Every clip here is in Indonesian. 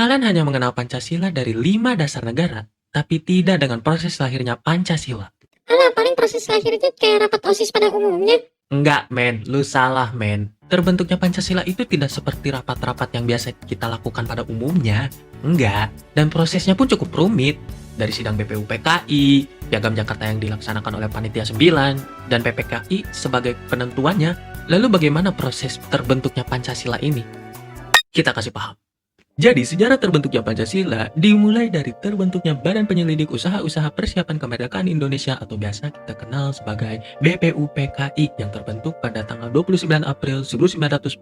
Kalian hanya mengenal Pancasila dari 5 dasar negara, tapi tidak dengan proses lahirnya Pancasila. Alah, paling proses lahir itu kayak rapat OSIS pada umumnya. Enggak, men. Lu salah, men. Terbentuknya Pancasila itu tidak seperti rapat-rapat yang biasa kita lakukan pada umumnya. Enggak. Dan prosesnya pun cukup rumit. Dari sidang BPUPKI, Piagam Jakarta yang dilaksanakan oleh Panitia 9, dan PPKI sebagai penentuannya. Lalu bagaimana proses terbentuknya Pancasila ini? Kita kasih paham. Jadi, sejarah terbentuknya Pancasila dimulai dari terbentuknya Badan Penyelidik Usaha-Usaha Persiapan Kemerdekaan Indonesia atau biasa kita kenal sebagai BPUPKI yang terbentuk pada tanggal 29 April 1945.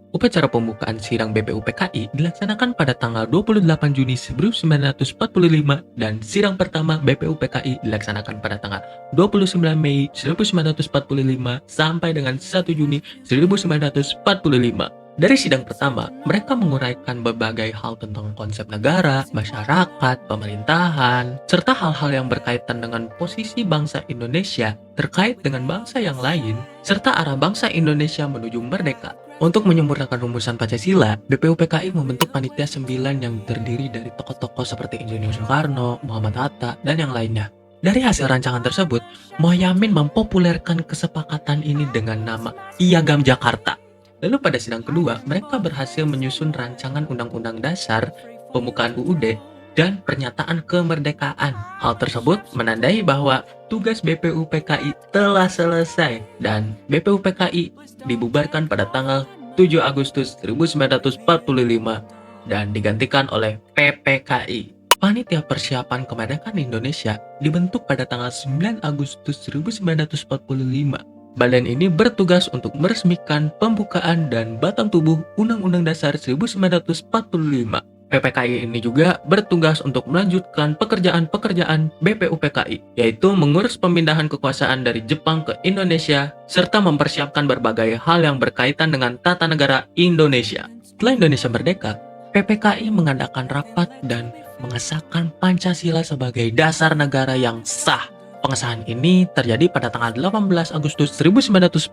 Upacara pembukaan sidang BPUPKI dilaksanakan pada tanggal 28 Juni 1945 dan sidang pertama BPUPKI dilaksanakan pada tanggal 29 Mei 1945 sampai dengan 1 Juni 1945. Dari sidang pertama, mereka menguraikan berbagai hal tentang konsep negara, masyarakat, pemerintahan, serta hal-hal yang berkaitan dengan posisi bangsa Indonesia terkait dengan bangsa yang lain, serta arah bangsa Indonesia menuju merdeka. Untuk menyempurnakan rumusan Pancasila, BPUPKI membentuk Panitia 9 yang terdiri dari tokoh-tokoh seperti Insinyur Soekarno, Muhammad Hatta, dan yang lainnya. Dari hasil rancangan tersebut, Muhaymin mempopulerkan kesepakatan ini dengan nama Piagam Jakarta. Lalu pada sidang kedua, mereka berhasil menyusun rancangan Undang-Undang Dasar, pembukaan UUD, dan pernyataan kemerdekaan. Hal tersebut menandai bahwa tugas BPUPKI telah selesai dan BPUPKI dibubarkan pada tanggal 7 Agustus 1945 dan digantikan oleh PPKI. Panitia Persiapan Kemerdekaan Indonesia dibentuk pada tanggal 9 Agustus 1945. Badan ini bertugas untuk meresmikan pembukaan dan batang tubuh Undang-Undang Dasar 1945. PPKI ini juga bertugas untuk melanjutkan pekerjaan-pekerjaan BPUPKI, yaitu mengurus pemindahan kekuasaan dari Jepang ke Indonesia, serta mempersiapkan berbagai hal yang berkaitan dengan tata negara Indonesia. Setelah Indonesia merdeka, PPKI mengadakan rapat dan mengesahkan Pancasila sebagai dasar negara yang sah. Pengesahan ini terjadi pada tanggal 18 Agustus 1945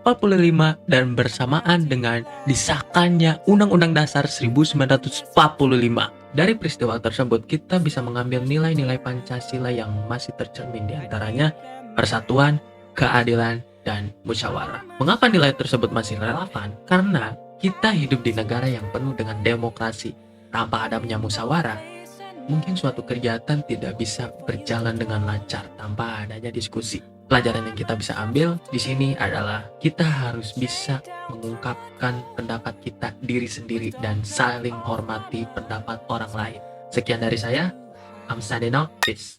dan bersamaan dengan disahkannya Undang-Undang Dasar 1945. Dari peristiwa tersebut, kita bisa mengambil nilai-nilai Pancasila yang masih tercermin di antaranya persatuan, keadilan, dan musyawarah. Mengapa nilai tersebut masih relevan? Karena kita hidup di negara yang penuh dengan demokrasi. Tanpa adanya musyawarah, mungkin suatu kegiatan tidak bisa berjalan dengan lancar tanpa adanya diskusi. Pelajaran yang kita bisa ambil di sini adalah kita harus bisa mengungkapkan pendapat kita diri sendiri dan saling hormati pendapat orang lain. Sekian dari saya. I'm signing out. Peace.